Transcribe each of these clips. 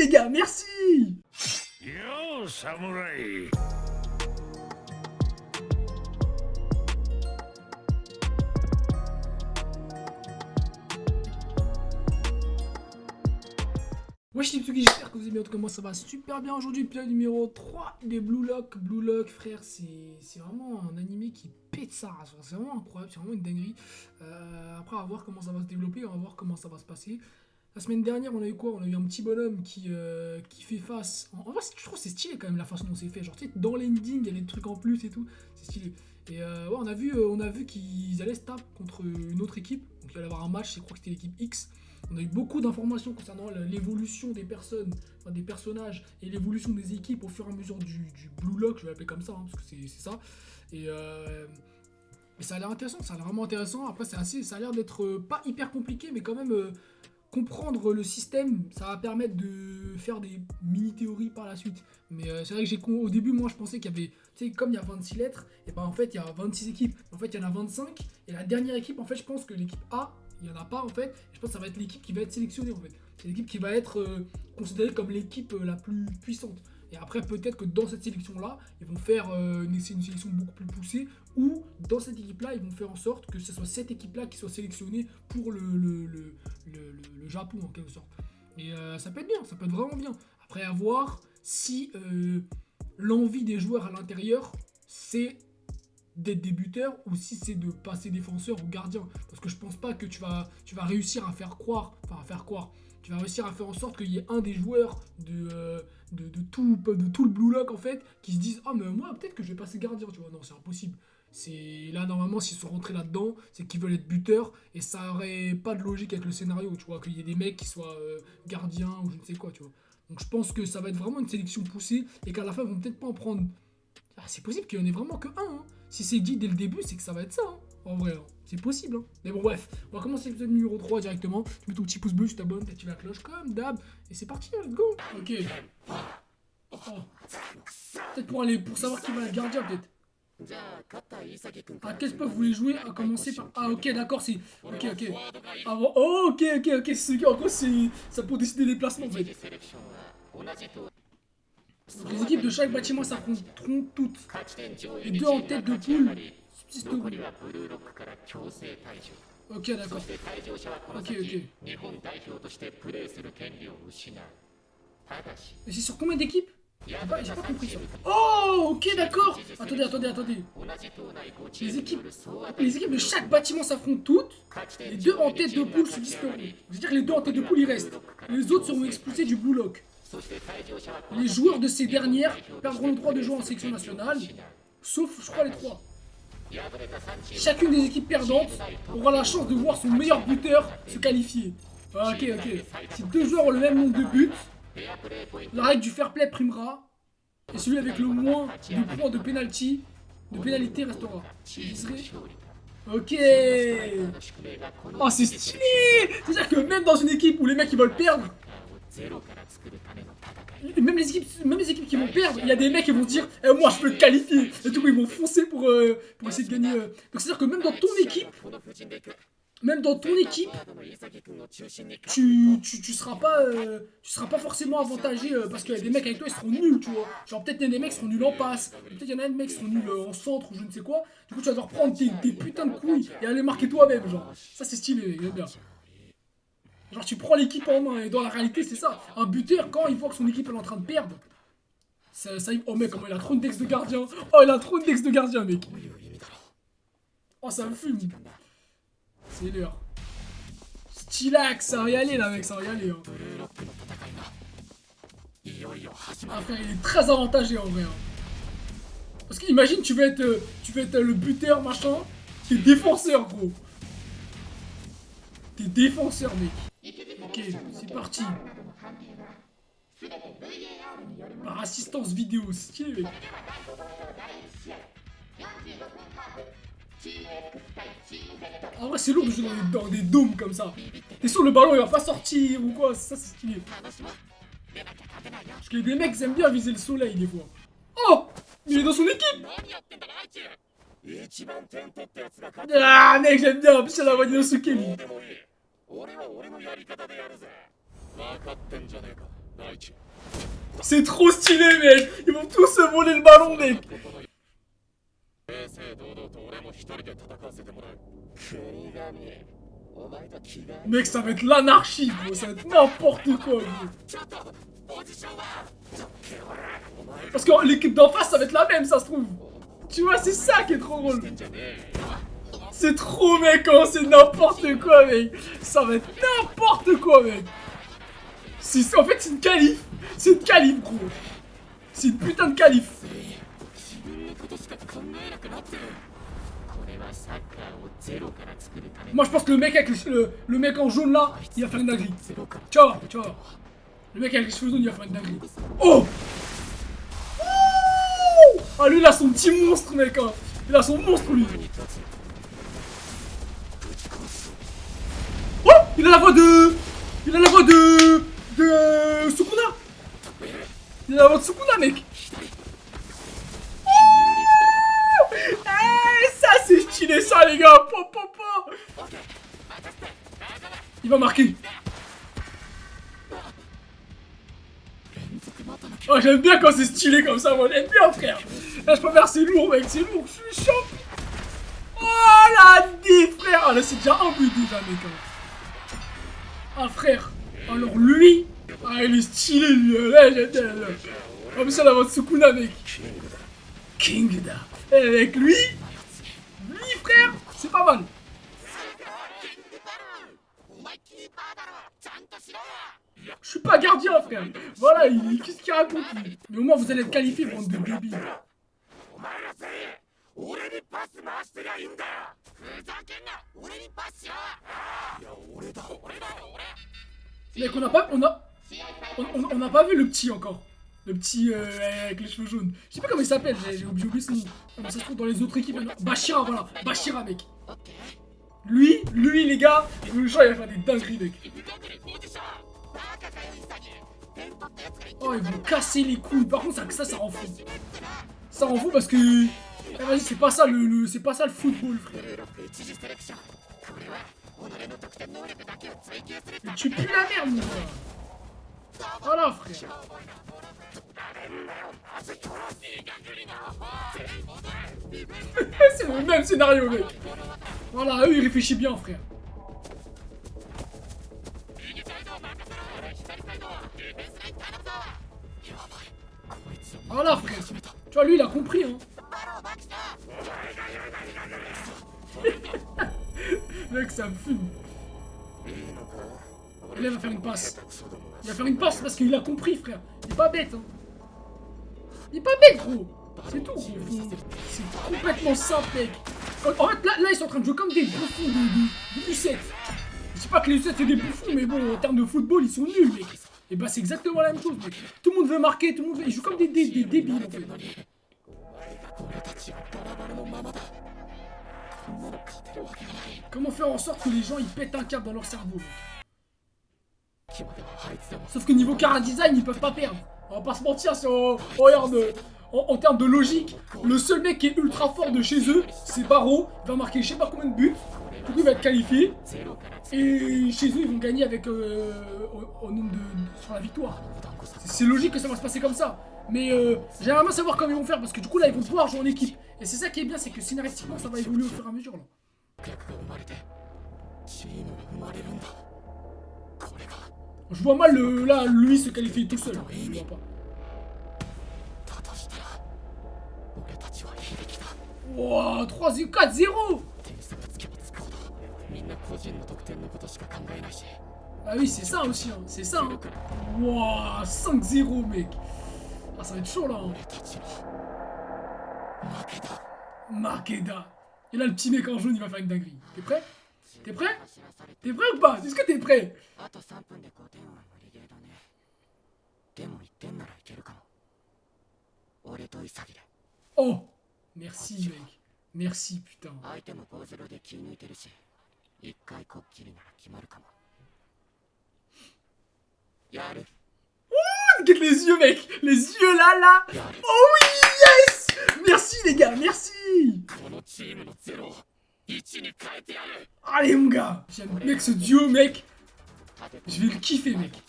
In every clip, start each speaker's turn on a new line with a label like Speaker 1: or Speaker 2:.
Speaker 1: les gars, merci.
Speaker 2: Yo, samouraï!
Speaker 1: Wesh les Tsugi, j'espère que vous allez bien, en tout cas moi ça va super bien aujourd'hui, épisode numéro 3 des Blue Lock. Blue Lock frère, c'est vraiment un animé qui pète sa race, c'est vraiment incroyable, c'est vraiment une dinguerie. Après on va voir comment ça va se développer, on va voir comment ça va se passer. La semaine dernière on a eu quoi? On a eu un petit bonhomme qui fait face, en vrai je trouve que c'est stylé quand même la façon dont c'est fait, genre tu sais dans l'ending il y a des trucs en plus et tout, c'est stylé. Et ouais on a vu qu'ils allaient se taper contre une autre équipe, donc il allait y avoir un match, je crois que c'était l'équipe X. On a eu beaucoup d'informations concernant l'évolution des personnes, enfin des personnages et l'évolution des équipes au fur et à mesure du Blue Lock, je vais l'appeler comme ça, hein, parce que c'est ça. Et ça a l'air intéressant, ça a l'air vraiment intéressant. Après, ça a l'air d'être pas hyper compliqué, mais quand même comprendre le système, ça va permettre de faire des mini-théories par la suite. Mais c'est vrai que au début, moi, je pensais qu'il y avait, tu sais, comme il y a 26 lettres, et ben en fait, il y a 26 équipes. En fait, il y en a 25, et la dernière équipe, en fait, je pense que l'équipe A, il n'y en a pas en fait, et je pense que ça va être l'équipe qui va être sélectionnée en fait. C'est l'équipe qui va être considérée comme l'équipe la plus puissante. Et après peut-être que dans cette sélection là, ils vont faire une sélection beaucoup plus poussée, ou dans cette équipe là, ils vont faire en sorte que ce soit cette équipe là qui soit sélectionnée pour le Japon en quelque sorte. Et ça peut être bien, ça peut être vraiment bien. Après à voir si l'envie des joueurs à l'intérieur, c'est d'être débuteur ou si c'est de passer défenseur ou gardien, parce que je pense pas que tu vas réussir à faire croire, tu vas réussir à faire en sorte qu'il y ait un des joueurs de tout le Blue Lock en fait qui se disent ah mais moi peut-être que je vais passer gardien, tu vois. Non, c'est impossible. C'est là normalement s'ils sont rentrés là-dedans, c'est qu'ils veulent être buteurs et ça aurait pas de logique avec le scénario, tu vois, qu'il y ait des mecs qui soient gardiens ou je ne sais quoi, tu vois. Donc je pense que ça va être vraiment une sélection poussée et qu'à la fin ils vont peut-être pas en prendre. Ah, c'est possible qu'il y en ait vraiment que un. Hein. Si c'est dit dès le début, c'est que ça va être ça. Hein. En vrai, hein. C'est possible. Hein. Mais bon, bref, on va commencer l'épisode numéro 3 directement. Tu mets ton petit pouce bleu, tu t'abonnes, tu actives la cloche comme d'hab. Et c'est parti, let's go. Ok. Oh. Peut-être pour savoir qui va être gardien, peut-être. Ah, quel spot vous voulez jouer? À commencer par. Ah, ok, d'accord, c'est. Ok. Ah, bon. Oh, ok. C'est celui en gros, c'est. Ça pour décider des placements, en fait. Donc les équipes de chaque bâtiment s'affronteront toutes. Les deux en tête de poule subsisteront. Ok, d'accord. Ok. Mais c'est sur combien d'équipes? J'ai pas compris ça. Oh, ok, d'accord. Attendez. Les équipes de chaque bâtiment s'affrontent toutes. Les deux en tête de poule subsisteront. C'est-à-dire que les deux en tête de poule, ils restent. Les autres seront expulsés du Blue Lock. Les joueurs de ces dernières perdront le droit de jouer en sélection nationale, sauf, je crois, les trois. Chacune des équipes perdantes aura la chance de voir son meilleur buteur se qualifier. Ok. Si deux joueurs ont le même nombre de buts, la règle du fair play primera, et celui avec le moins de points de pénalité restera. Ok. Oh, c'est stylé. C'est-à-dire que même dans une équipe où les mecs ils veulent perdre, même les équipes qui vont perdre, il y a des mecs qui vont dire moi je peux te qualifier. Et du coup ils vont foncer pour essayer de gagner. Donc c'est-à-dire que même dans ton équipe, tu seras pas forcément avantagé parce qu'il y a des mecs avec toi ils seront nuls, tu vois. Genre peut-être il y a des mecs qui seront nuls en passe, peut-être il y en a des mecs qui seront nuls en centre ou je ne sais quoi. Du coup tu vas devoir prendre tes putains de couilles et aller marquer toi-même, genre. Ça c'est stylé, j'aime bien. Genre tu prends l'équipe en main et dans la réalité c'est ça. Un buteur quand il voit que son équipe elle est en train de perdre. Oh mec, comment il a trop de dex de gardien. Oh il a trop de dex de gardien mec. Oh ça me fume. C'est l'heure. Stylax, ça va y aller là mec, ça va y aller. Hein. Ah frère il est très avantagé en vrai. Hein. Parce qu'imagine tu veux être le buteur machin. T'es défenseur gros. T'es défenseur mec. Ok, c'est parti. Par assistance vidéo, stylé mec. En vrai c'est lourd de jouer dans des dômes comme ça. T'es sûr le ballon il va pas sortir ou quoi, ça c'est stylé. Parce que des mecs ils aiment bien viser le soleil des fois. Oh, il est dans son équipe. Ah mec j'aime bien, en plus il a la voix de Inosuke lui. C'est trop stylé, mec. Ils vont tous se voler le ballon, mec. Mec, ça va être l'anarchie, gros. Ça va être n'importe quoi, gros. Parce que l'équipe d'en face, ça va être la même, ça se trouve. Tu vois, c'est ça qui est trop drôle. C'est trop, mec, hein, c'est n'importe quoi, mec. Ça va être n'importe quoi, mec. En fait, c'est une qualif. C'est une qualif, gros. C'est une putain de qualif. Moi, je pense que le mec avec le mec en jaune là, il va faire une dinguerie. Tu vois, tu vois. Le mec avec les cheveux jaunes, il va faire une dinguerie. Oh! Ah, lui, il a son petit monstre, mec. Hein. Il a son monstre, lui. Oh! Il a la voix de... Il a la voix de... Sukuna. Il a la voix de Sukuna, mec. Oh! Hey, ça, c'est stylé, ça, les gars. Po, po, po. Il va marquer. Oh, j'aime bien quand c'est stylé comme ça, moi. J'aime bien, frère. Là, je préfère, c'est lourd, mec. C'est lourd. Je suis champ. Oh, la D, frère. Ah, là, c'est déjà un but, déjà, mec. Ah, frère. Alors, lui. Ah, il est stylé, lui. Là, j'aime bien. Ah, mais ça, la voix de Sukuna, mec. Kingda. Et avec lui. Lui, frère. C'est pas mal. Je suis pas gardien, frère. Voilà, qu'est-ce qu'il raconte, lui? Mais au moins, vous allez être qualifié, bande de débiles. Mec, on n'a pas vu le petit encore. Le petit avec les cheveux jaunes. Je sais pas comment il s'appelle, j'ai oublié son nom. Mais ça se trouve dans les autres équipes. Bashira, voilà. Bashira, mec. Lui, les gars, le genre, il va faire des dingueries, mec. Oh, ils vont casser les couilles. Par contre, ça rend fou. Ça rend fou parce que... Ah, vas-y, c'est pas ça c'est pas ça le football, frère. Mais tu pues la merde, mon gars. Voilà, frère. C'est le même scénario, mec. Voilà, eux, ils réfléchissent bien, frère. Voilà, frère. Tu vois, lui, il a compris, hein. Mec, ça me fume. Là, il va faire une passe. Il va faire une passe parce qu'il a compris, frère. Il est pas bête, hein. Il est pas bête, gros. C'est tout, gros. C'est complètement simple, mec. En fait, là, ils sont en train de jouer comme des bouffons de U7. Je dis pas que les U7 c'est des bouffons, mais bon, en termes de football, ils sont nuls, mec. Et bah, c'est exactement la même chose, mec. Tout le monde veut marquer, tout le monde veut... Ils jouent comme des débiles, en fait. Comment faire en sorte que les gens, ils pètent un câble dans leur cerveau, mec. Sauf que niveau cara design, ils peuvent pas perdre. On va pas se mentir, si on regarde en termes de logique, le seul mec qui est ultra fort de chez eux, c'est Baro. Il va marquer je sais pas combien de buts. Du coup, il va être qualifié. Et chez eux, ils vont gagner avec au nombre sur la victoire. C'est logique que ça va se passer comme ça. Mais j'aimerais bien savoir comment ils vont faire parce que du coup, là, ils vont pouvoir jouer en équipe. Et c'est ça qui est bien, c'est que scénaristiquement, ça va évoluer au fur et à mesure, là. Je vois mal là, lui se qualifier tout seul. Je vois pas. Wow, 4-0. Ah oui, c'est ça aussi, hein. C'est ça, hein. Wow, 5-0, mec. Ah, ça va être chaud, là. Hein. Makeda. Et là, le petit mec en jaune, il va faire une dinguerie. T'es prêt? T'es prêt? T'es prêt ou pas? Est-ce que t'es prêt? Oh! Merci, mec. Merci, putain. Oh, regarde les yeux, mec. Les yeux, là. Oh oui, yes. Merci, les gars, merci. Allez, mon gars. J'aime, mec, ce duo, mec. Je vais le kiffer, mec.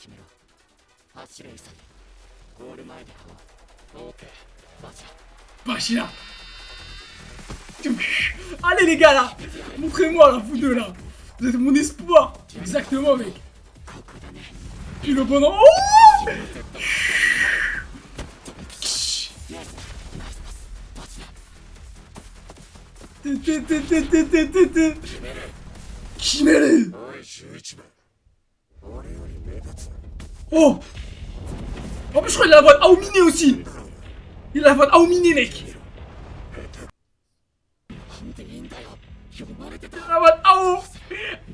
Speaker 1: Bachira. Allez les gars là, montrez-moi là, vous deux là. Vous êtes mon espoir. Exactement mec. Puis le bon an. Oh, Kimere. Oh. En plus je crois qu'il a la voix de Aomine aussi. Il a la voix de Aomine mec.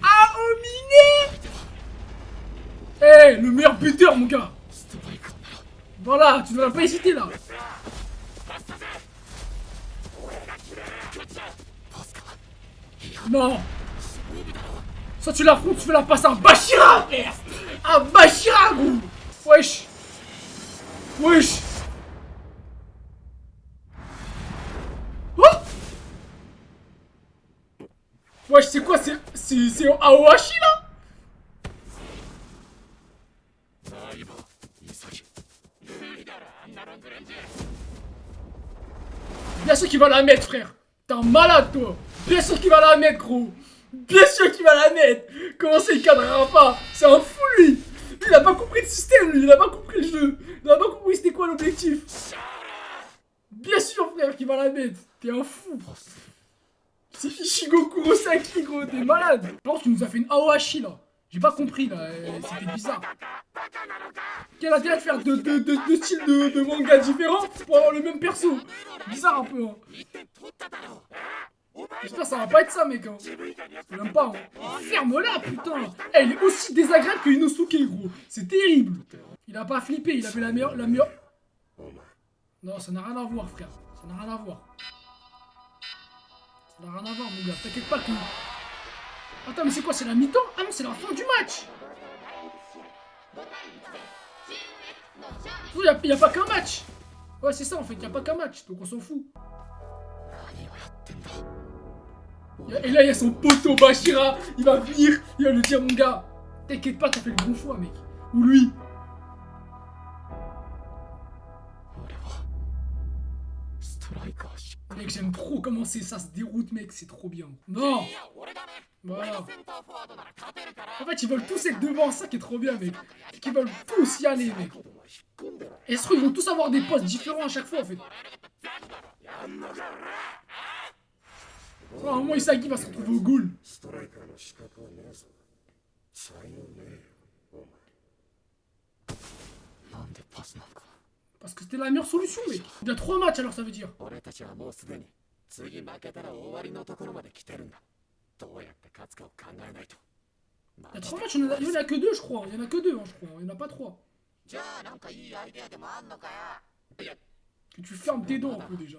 Speaker 1: Aomine. Eh, le meilleur buteur mon gars. Voilà, tu ne vas pas hésiter là. Non. Ça tu l'affrontes, tu fais la passe à Bachira frère. À Bachira gros. Wesh. Wesh. Oh. Wesh, c'est quoi? C'est Aohashi là? Bien sûr qu'il va la mettre frère. T'es un malade toi. Bien sûr qu'il va la mettre gros. Bien sûr qu'il va la mettre. Comment c'est il cadrera pas? C'est un fou lui. Il a pas compris le système lui. Il a pas compris le jeu. Il a pas compris c'était quoi l'objectif. Bien sûr frère qu'il va la mettre. T'es un fou. C'est Ichigo Kurosaki gros. T'es malade. Alors tu nous as fait une Aohashi là. J'ai pas compris là. C'était bizarre. Quel intérêt de faire deux styles de manga différents pour avoir le même perso? Bizarre un peu hein. J'espère que ça va pas être ça mec hein. Je l'aime pas hein. Ferme-la putain. Eh, il est aussi désagréable que Inosuke gros. C'est terrible. Il a pas flippé, il avait la meilleure... Non, ça n'a rien à voir frère. Ça n'a rien à voir. Ça n'a rien à voir mon gars. T'inquiète pas que... Attends mais c'est quoi? C'est la mi-temps? Ah non c'est la fin du match. Il y a pas qu'un match. Ouais c'est ça en fait, il y a pas qu'un match. Donc on s'en fout. Et là il y a son poteau Bachira. Il va venir, il va lui dire mon gars, t'inquiète pas, t'as fait le bon choix mec. Ou lui. Mec j'aime trop comment ça se déroute mec, c'est trop bien. Non. Voilà. En fait ils veulent tous être devant, ça qui est trop bien mec. C'est qu'ils veulent tous y aller mec. Et je trouve qu'ils vont tous avoir des postes différents à chaque fois en fait. À un moment Isagi va se retrouver au goal. Parce que c'était la meilleure solution mec. Il y a 3 matchs alors ça veut dire. Il y a 3 matchs, il y en a que 2 je crois. Il y en a que 2 hein, je crois. Il n'y en a pas 3. Que tu fermes tes dents un peu déjà.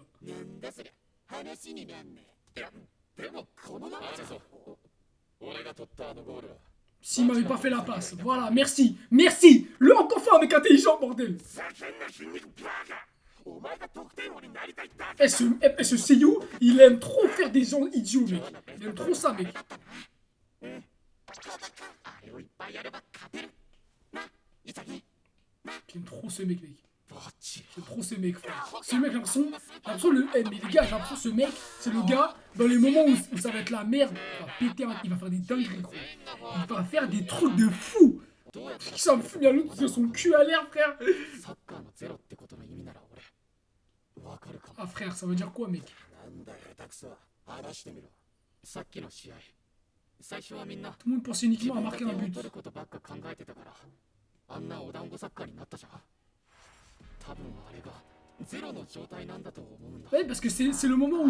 Speaker 1: S'il m'avait pas fait la passe. Voilà, merci. Merci. Le encore fait un mec intelligent, bordel. Et ce Seiyu, il aime trop faire des gens idiots, mec. Il aime trop ça, mec. J'aime trop ce mec, mec. J'aime trop ce mec, frère. Ce mec, j'ai l'impression mais les gars, j'ai l'impression que ce mec, c'est le gars, dans les moments où ça va être la merde, il va péter, il va faire des dingueries, gros. Il va faire des trucs de fou. Ça me fout bien l'autre de son cul à l'air, frère. Ah, frère, ça veut dire quoi, mec? Tout le monde pensait uniquement à marquer un but. Ouais, parce que c'est le moment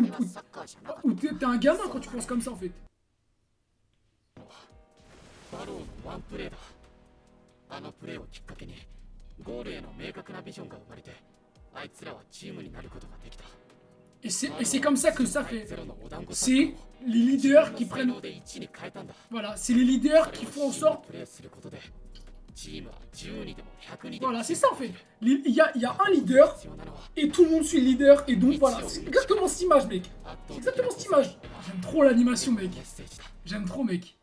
Speaker 1: où t'es un gamin quand tu penses comme ça en fait. Et c'est comme ça que ça fait. C'est les leaders qui prennent... Voilà, c'est les leaders qui font en sorte... Voilà, c'est ça en fait. Il y a un leader et tout le monde suit le leader et donc voilà. C'est exactement cette image, mec. C'est exactement cette image. J'aime trop l'animation, mec. J'aime trop, mec.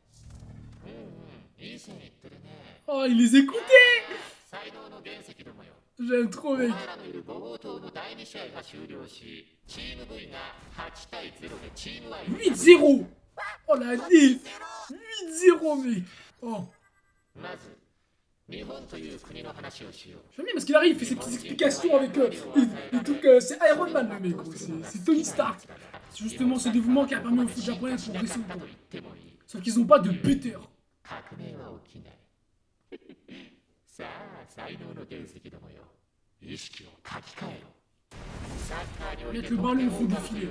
Speaker 1: Oh, il les écoutait. J'aime trop, mec. 8-0. Oh la diff. 8-0, mec. Oh. J'aime bien parce qu'il arrive, il fait ses petites explications avec les trucs. C'est Iron Man, le mec, gros. C'est Tony Stark. C'est justement ce dévouement qui a permis au foot japonais de progresser autant. Sauf qu'ils n'ont pas de buteur. Mettre le ballon au fond des filets.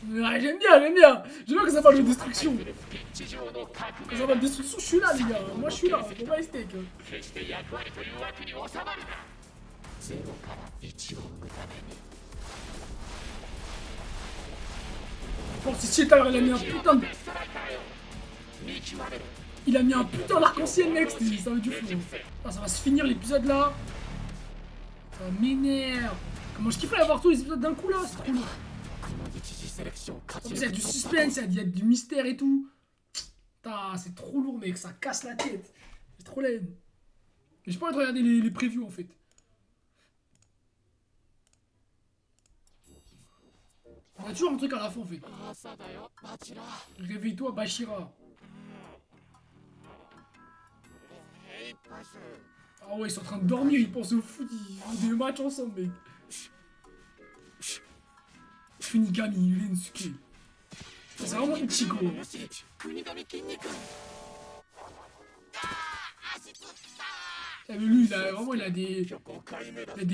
Speaker 1: Ouais, j'aime bien. J'aime bien que ça parle de destruction. Quand ça parle de destruction, je suis là, les gars. Moi, je suis là. Pour pas les steaks. Bon, si Cheetah, il a mis un putain de... Il a mis un putain d'arc-en-ciel, mec. Ça va être du fou. Ah, ça va se finir l'épisode là. Ça m'énerve. Comment je kiffe avoir tous les épisodes d'un coup là. C'est trop lourd. En plus, il y a du suspense, il y a du mystère et tout. Putain, c'est trop lourd, mec. Ça casse la tête. C'est trop laid. Mais j'ai pas envie de regarder les previews en fait. On a toujours un truc à la fin en fait. Réveille-toi, Bashira. Ah ouais, ils sont en train de dormir, ils pensent au foot, ils font des matchs ensemble, mec. Kunigami, Rensuke. C'est vraiment Ichigo. Ah, mais lui, il a des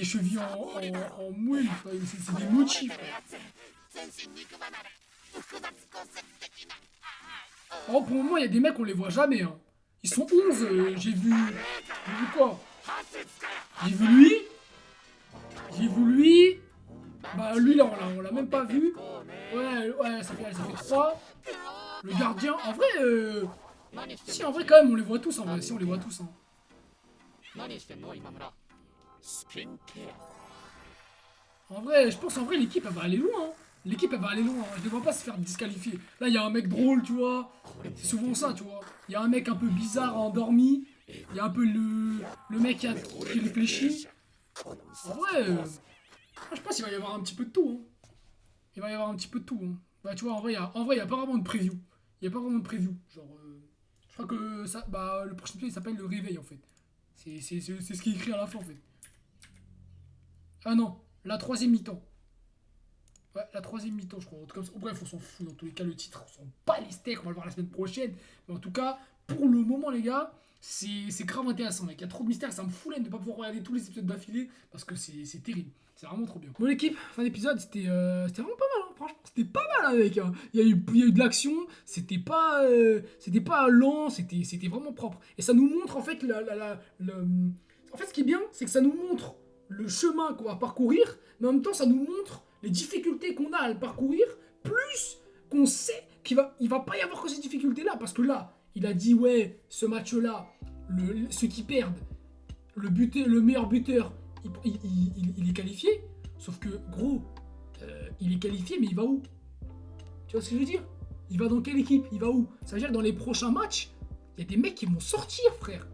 Speaker 1: chevilles en moelle, c'est des motifs. Oh, pour le moment, il y a des mecs, on les voit jamais. Hein. Ils sont 11, j'ai vu quoi? J'ai vu lui. Bah, lui, là, on l'a même pas vu. Ouais, ça fait 3. Le gardien, en vrai, si, en vrai, quand même, on les voit tous, en vrai. Si, on les voit tous, hein. En vrai, je pense, en vrai, l'équipe, elle va aller loin, hein. L'équipe, elle va aller loin, hein. Je ne vois pas se faire disqualifier. Là, il y a un mec drôle, tu vois. C'est souvent ça, tu vois. Il y a un mec un peu bizarre, endormi. Il y a un peu le mec qui réfléchit. En vrai, je pense qu'il va y avoir un petit peu de tout, hein. Il va y avoir un petit peu de tout, hein. Bah, tu vois, en vrai, il n'y a pas vraiment de preview. Il n'y a pas vraiment de preview. Genre, je crois que ça, bah, le prochain épisode, il s'appelle Le Réveil, en fait. C'est ce qui est écrit à la fin, en fait. Ah non, la troisième mi-temps. Ouais, la troisième mi-temps, je crois. En tout cas, bref, on s'en fout. Dans tous les cas, le titre, on s'en bat les steaks. On va le voir la semaine prochaine. Mais en tout cas, pour le moment, les gars, c'est grave intéressant, mec. Il y a trop de mystères. Ça me fout l'aine de ne pas pouvoir regarder tous les épisodes d'affilée. Parce que c'est terrible. C'est vraiment trop bien. Bon, l'équipe, fin d'épisode, c'était vraiment pas mal. Hein. Franchement, c'était pas mal, mec. Hein. Il y a eu de l'action. C'était pas lent. C'était vraiment propre. Et ça nous montre, en fait, en fait, ce qui est bien, c'est que ça nous montre le chemin qu'on va parcourir. Mais en même temps, ça nous montre les difficultés qu'on a à le parcourir, plus qu'on sait qu'il va pas y avoir que ces difficultés-là. Parce que là, il a dit, ouais, ce match-là, ceux qui perdent, le meilleur buteur, il est qualifié. Sauf que, gros, il est qualifié, mais il va où? Tu vois ce que je veux dire? Il va dans quelle équipe? Il va où? Ça veut dire que dans les prochains matchs, il y a des mecs qui vont sortir, frère.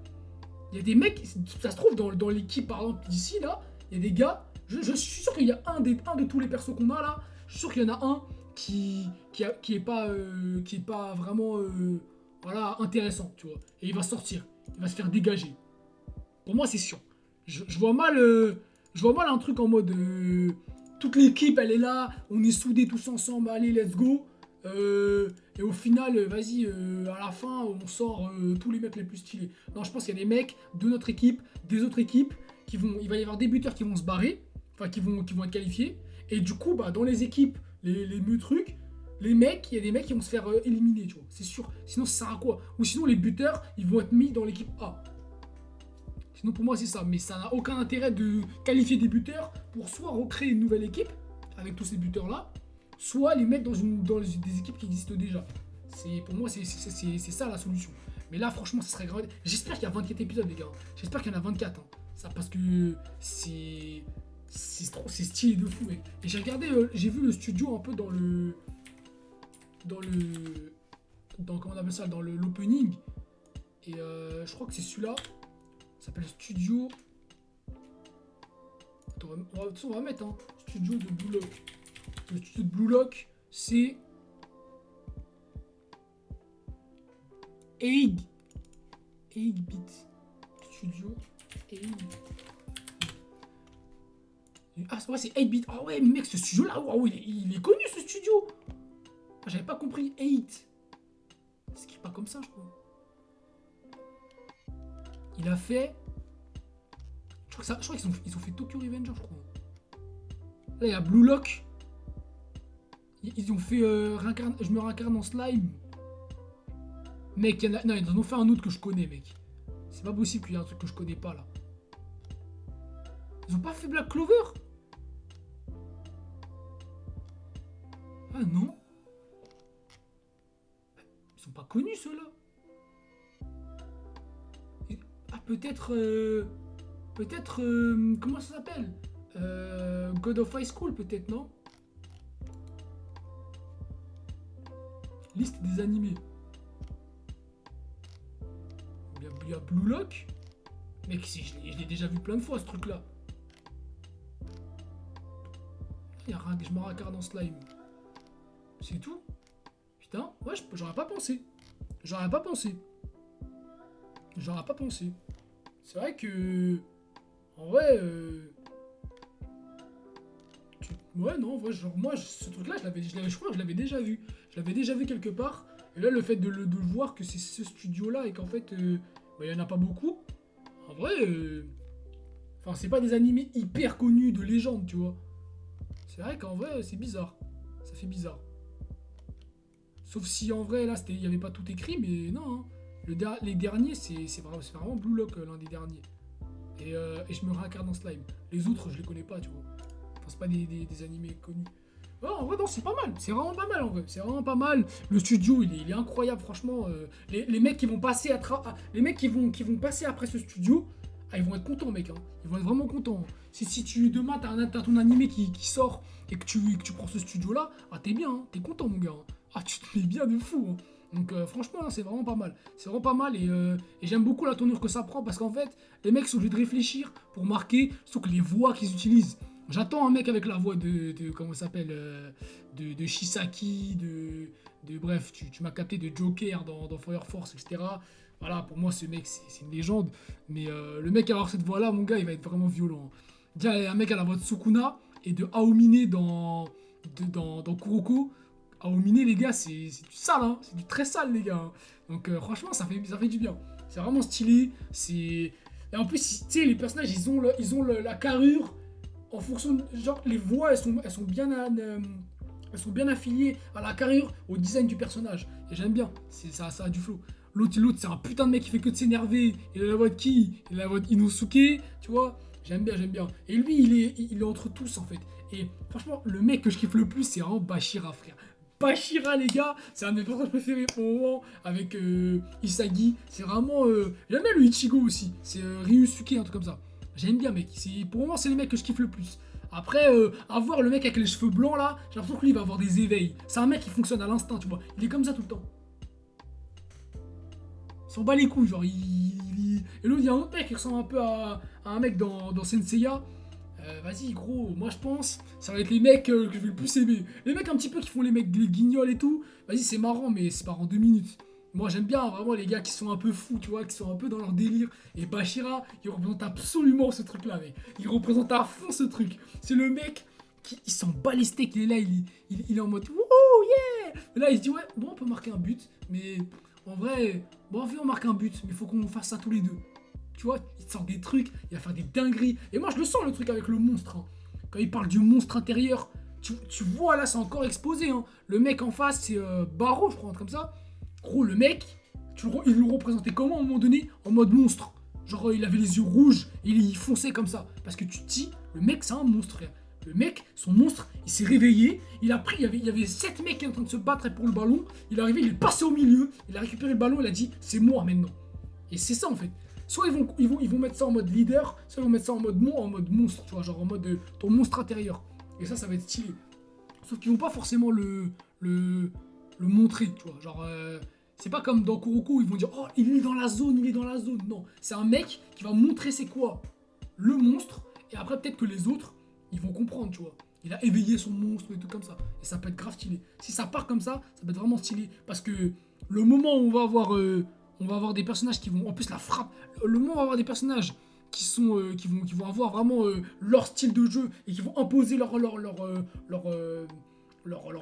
Speaker 1: Il y a des mecs, ça se trouve, dans l'équipe, par exemple, d'ici, là, il y a des gars... Je suis sûr qu'il y a un de tous les persos qu'on a là. Je suis sûr qu'il y en a un qui est pas vraiment voilà, intéressant, tu vois. Et il va sortir, il va se faire dégager. Pour moi, c'est sûr. Je vois mal un truc en mode toute l'équipe, elle est là, on est soudés tous ensemble, allez, let's go. Et au final, vas-y, à la fin, on sort tous les mecs les plus stylés. Non, je pense qu'il y a des mecs de notre équipe, des autres équipes, il va y avoir des buteurs qui vont se barrer. Enfin, qui vont être qualifiés. Et du coup, bah, dans les équipes, les mieux trucs, il y a des mecs qui vont se faire éliminer, tu vois. C'est sûr. Sinon, ça sert à quoi? Ou sinon, les buteurs, ils vont être mis dans l'équipe A. Sinon, pour moi, c'est ça. Mais ça n'a aucun intérêt de qualifier des buteurs pour soit recréer une nouvelle équipe, avec tous ces buteurs-là, soit les mettre dans des équipes qui existent déjà. Pour moi, c'est ça la solution. Mais là, franchement, ça serait grave. J'espère qu'il y a 24 épisodes, les gars. J'espère qu'il y en a 24. Hein. Ça, parce que c'est stylé de fou, mec. Et j'ai regardé, j'ai vu le studio un peu dans comment on appelle ça, dans l'opening. Et je crois que c'est celui-là. Ça s'appelle Studio. Attends, on va mettre hein. Studio de Blue Lock. Le studio de Blue Lock, c'est 8-bit. Studio 8-bit. Ah ouais, c'est 8-bit. Ah ouais, mec, ce studio-là, wow, il est connu ce studio. Ah, j'avais pas compris. 8. C'est qui pas comme ça, je crois. Il a fait. Je crois qu'ils ont fait Tokyo Revenger, je crois. Là, il y a Blue Lock. Ils ont fait je me réincarne en slime. Mec, non, ils en ont fait un autre que je connais, mec. C'est pas possible qu'il y ait un truc que je connais pas, là. Ils ont pas fait Black Clover? Ah non. Ils sont pas connus, ceux-là. Ah, peut-être... comment ça s'appelle? God of High School, peut-être, non? Liste des animés. Il y a Blue Lock. Mec, je l'ai déjà vu plein de fois, ce truc-là. Je me racarde en slime. C'est tout? Putain, ouais, j'aurais pas pensé. J'aurais pas pensé. C'est vrai que... En vrai... Ouais, non, en vrai, genre, moi, ce truc-là, je crois que je l'avais déjà vu. Je l'avais déjà vu quelque part. Et là, le fait de le voir que c'est ce studio-là et qu'en fait, il y en a pas beaucoup. En vrai... Enfin, c'est pas des animés hyper connus de légende, tu vois. C'est vrai qu'en vrai, c'est bizarre. Ça fait bizarre. Sauf si en vrai, là, il n'y avait pas tout écrit, mais non. Hein. Les derniers, c'est vraiment Blue Lock, l'un des derniers. Et je me réincarne en slime. Les autres, je les connais pas, tu vois. Enfin, c'est pas des animés connus. Oh, en vrai, non, c'est pas mal. C'est vraiment pas mal, en vrai. C'est vraiment pas mal. Le studio, il est incroyable, franchement. Les mecs qui vont passer les mecs qui vont passer après ce studio, ah, ils vont être contents, mec. Hein. Ils vont être vraiment contents. Si demain, t'as ton animé qui sort et que tu prends ce studio-là, ah, t'es bien, hein. T'es content, mon gars. Hein. Ah, tu te mets bien de fou. Hein. Donc, franchement, hein, c'est vraiment pas mal. C'est vraiment pas mal et j'aime beaucoup la tournure que ça prend parce qu'en fait, les mecs sont obligés de réfléchir pour marquer, surtout que les voix qu'ils utilisent. J'attends un mec avec la voix de comment ça s'appelle, de Shisaki, bref, tu m'as capté, de Joker dans Fire Force, etc. Voilà, pour moi, ce mec, c'est une légende. Mais le mec à avoir cette voix-là, mon gars, il va être vraiment violent. Déjà, il y a un mec à la voix de Sukuna et de Aomine dans Kuroko. Aomine, les gars, c'est du sale, hein. C'est du très sale, les gars. Hein. Donc, franchement, ça fait du bien. C'est vraiment stylé. Et en plus, tu sais, les personnages, ils ont la carrure en fonction de... Genre, les voix, elles sont bien affiliées à la carrure, au design du personnage. Et j'aime bien. Ça a du flow. L'autre, c'est un putain de mec qui fait que de s'énerver. Il a la voix de qui? Il a la voix d'Inosuke, tu vois. J'aime bien. Et lui, il est entre tous, en fait. Et franchement, le mec que je kiffe le plus, c'est vraiment Bashira, frère. Bashira, les gars, c'est un de mes personnages préférés pour le moment, avec Isagi. C'est vraiment... J'aime bien le Ichigo aussi. C'est Ryusuke, un truc comme ça. J'aime bien, mec. Pour moi, c'est les mecs que je kiffe le plus. Après, avoir le mec avec les cheveux blancs, là, j'ai l'impression que lui, il va avoir des éveils. C'est un mec qui fonctionne à l'instinct, tu vois. Il est comme ça tout le temps. Il s'en bat les couilles, genre, Et l'autre, il y a un autre mec qui ressemble un peu à un mec dans Senseiya. Vas-y, gros, moi je pense, ça va être les mecs que je vais le plus aimer. Les mecs un petit peu qui font les mecs des guignols et tout. Vas-y, c'est marrant, mais c'est pas en 2 minutes. Moi, j'aime bien vraiment les gars qui sont un peu fous, tu vois, qui sont un peu dans leur délire. Et Bashira, il représente absolument ce truc-là, mec. Il représente à fond ce truc. C'est le mec il s'en bat les steaks. Il est là, il est en mode, wouhou, yeah! Et là, il se dit, ouais, bon, on peut marquer un but, mais en vrai, bon, on marque un but, mais il faut qu'on fasse ça tous les deux. Tu vois, il sort des trucs, il va faire des dingueries. Et moi, je le sens, le truc avec le monstre. Hein. Quand il parle du monstre intérieur, tu vois, là, c'est encore exposé. Hein. Le mec en face, c'est Barreau, je crois, un truc comme ça. Gros, le mec, il le représentait comment à un moment donné? En mode monstre. Genre, il avait les yeux rouges, et il fonçait comme ça. Parce que tu te dis, le mec, c'est un monstre, frère. Le mec, son monstre, il s'est réveillé. Il y avait 7 mecs qui étaient en train de se battre pour le ballon. Il est arrivé, il est passé au milieu. Il a récupéré le ballon, il a dit, c'est moi maintenant. Et c'est ça, en fait. Soit ils vont mettre ça en mode leader, soit ils vont mettre ça en mode monstre, tu vois, genre en mode ton monstre intérieur. Et ça va être stylé. Sauf qu'ils vont pas forcément le montrer, tu vois. Genre, C'est pas comme dans Kuroko où ils vont dire oh il est dans la zone, il est dans la zone. Non, c'est un mec qui va montrer c'est quoi le monstre et après peut-être que les autres ils vont comprendre, tu vois. Il a éveillé son monstre et tout comme ça. Et ça peut être grave stylé. Si ça part comme ça peut être vraiment stylé. Parce que le moment où on va avoir des personnages qui vont... En plus la frappe, le moment où on va avoir des personnages qui vont avoir vraiment leur style de jeu et qui vont imposer leur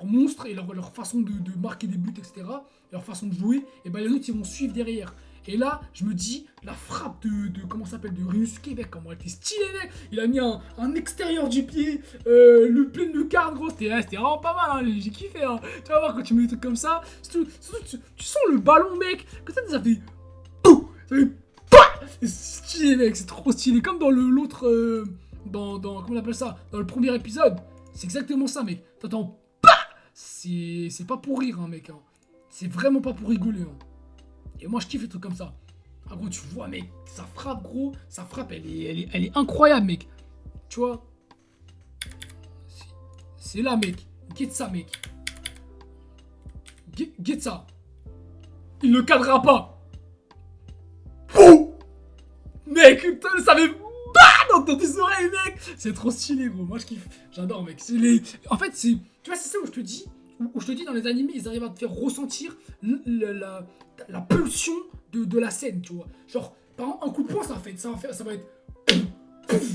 Speaker 1: monstre et leur façon de marquer des buts, etc. Leur façon de jouer, et ben les autres ils vont suivre derrière. Et là, je me dis, la frappe de comment ça s'appelle, de Ryusuke, mec, comment elle était stylée, mec. Il a mis un extérieur du pied, le plein de lucarne, gros. C'était vraiment pas mal, hein, j'ai kiffé. Hein. Tu vas voir quand tu mets des trucs comme ça, surtout, tu sens le ballon, mec. Comme ça fait... Ça fait... C'est stylé, mec, c'est trop stylé. Comme dans l'autre... dans comment on appelle ça, dans le premier épisode. C'est exactement ça, mec. T'entends... C'est pas pour rire, hein, mec. Hein. C'est vraiment pas pour rigoler, hein. Et moi, je kiffe les trucs comme ça. Ah, gros, tu vois, mec, ça frappe, gros. Ça frappe, elle est incroyable, mec. Tu vois. C'est là, mec. Get ça, mec. Get ça. Il ne cadrera pas. Oh mec, ça met... dans tes oreilles, mec. C'est trop stylé, gros. Moi, je kiffe. J'adore, mec. En fait, c'est... Tu vois, c'est ça où je te dis... Où je te dis, dans les animés, ils arrivent à te faire ressentir la pulsion de la scène, tu vois. Genre, par exemple, un coup de poing, ça va être...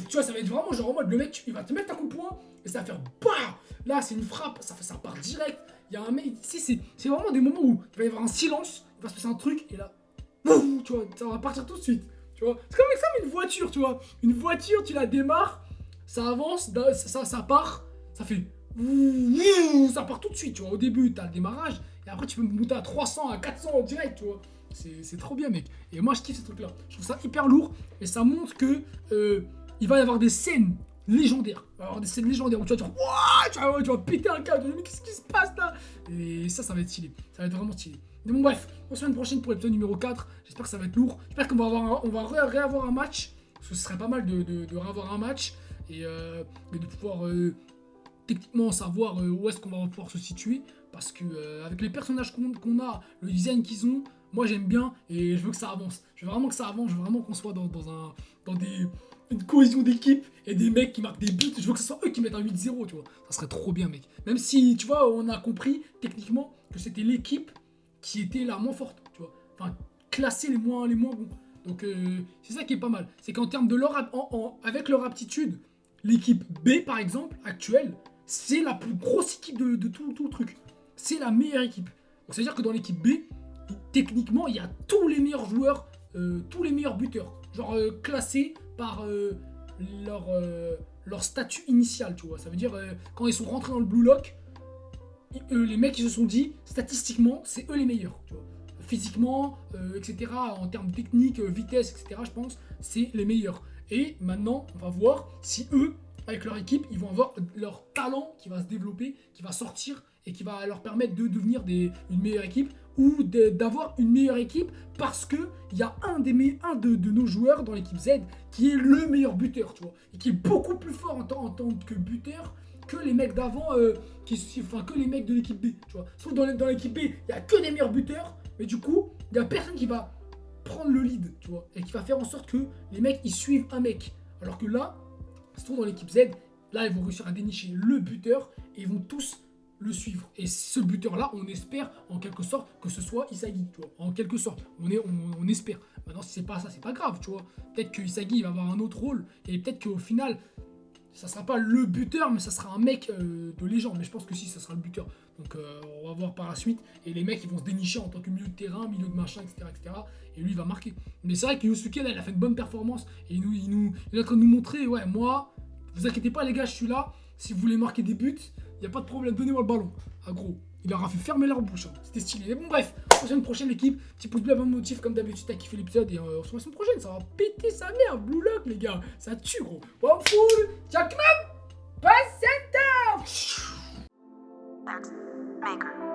Speaker 1: Tu vois, ça va être vraiment genre en mode, le mec, il va te mettre un coup de poing, et ça va faire... Bah là, c'est une frappe, ça part direct. Il y a un mec... C'est vraiment des moments où il va y avoir un silence, il va se passer un truc, et là... Tu vois, ça va partir tout de suite. Tu vois, c'est comme une voiture, tu vois. Une voiture, tu la démarres, ça avance, ça part, ça fait... Ça part tout de suite, tu vois. Au début, t'as le démarrage, et après, tu peux monter à 300, à 400 en direct, tu vois. C'est trop bien, mec. Et moi, je kiffe ces trucs-là. Je trouve ça hyper lourd, et ça montre que il va y avoir des scènes légendaires. Il va y avoir des scènes légendaires où tu vas dire, waouh, tu vas péter un câble. Mais qu'est-ce qui se passe là? Et ça va être stylé. Ça va être vraiment stylé. Mais bon, bref, on se voit la semaine prochaine pour l'épisode numéro 4. J'espère que ça va être lourd. J'espère qu'on va réavoir un match. Parce que ce serait pas mal de réavoir un match. Et de pouvoir techniquement savoir où est-ce qu'on va pouvoir se situer. Parce que avec les personnages qu'on a, le design qu'ils ont, moi j'aime bien et je veux que ça avance. Je veux vraiment que ça avance. Je veux vraiment qu'on soit dans une cohésion d'équipe et des mecs qui marquent des buts. Je veux que ce soit eux qui mettent un 8-0, tu vois. Ça serait trop bien, mec. Même si, tu vois, on a compris techniquement que c'était l'équipe qui était la moins forte, tu vois. Enfin, classer les moins bons. Donc, c'est ça qui est pas mal. C'est qu'en termes de avec leur aptitude, l'équipe B, par exemple, actuelle, c'est la plus grosse équipe de tout le truc. C'est la meilleure équipe. Donc, c'est-à-dire que dans l'équipe B, techniquement, il y a tous les meilleurs joueurs, tous les meilleurs buteurs. Genre, classés par leur statut initial, tu vois. Ça veut dire, quand ils sont rentrés dans le Blue Lock, les mecs, ils se sont dit, statistiquement, c'est eux les meilleurs, tu vois. Physiquement, etc., en termes techniques, vitesse, etc., je pense, c'est les meilleurs. Et maintenant, on va voir si eux, avec leur équipe, ils vont avoir leur talent qui va se développer, qui va sortir et qui va leur permettre de devenir une meilleure équipe ou d'avoir une meilleure équipe parce qu'il y a un de nos joueurs dans l'équipe Z qui est le meilleur buteur, tu vois, et qui est beaucoup plus fort en tant que buteur que les mecs d'avant, que les mecs de l'équipe B, tu vois. Sauf dans l'équipe B, il n'y a que des meilleurs buteurs, mais du coup, il n'y a personne qui va prendre le lead, tu vois, et qui va faire en sorte que les mecs, ils suivent un mec. Alors que là, se trouve dans l'équipe Z, là, ils vont réussir à dénicher le buteur et ils vont tous le suivre. Et ce buteur-là, on espère en quelque sorte que ce soit Isagi, tu vois. En quelque sorte, on espère. Maintenant, si c'est pas ça, c'est pas grave, tu vois. Peut-être que Isagi va avoir un autre rôle et peut-être qu'au final, ça sera pas le buteur, mais ça sera un mec de légende. Mais je pense que si, ça sera le buteur. Donc, on va voir par la suite. Et les mecs, ils vont se dénicher en tant que milieu de terrain, milieu de machin, etc., etc. Et lui, il va marquer. Mais c'est vrai que Yosuke, là, il a fait une bonne performance. Et il est en train de nous montrer, ouais, moi, vous inquiétez pas, les gars, je suis là. Si vous voulez marquer des buts, il n'y a pas de problème, donnez-moi le ballon. Ah, gros, il leur a fait fermer leur bouche. Hein. C'était stylé. Mais bon, bref, prochaine l'équipe. Petit pouce bleu, abonne motif, comme d'habitude, t'as kiffé l'épisode. Et on se voit la semaine prochaine. Ça va péter sa mère, Blue Lock, les gars. Ça tue, gros. One full, Jackman, pass center. Maker.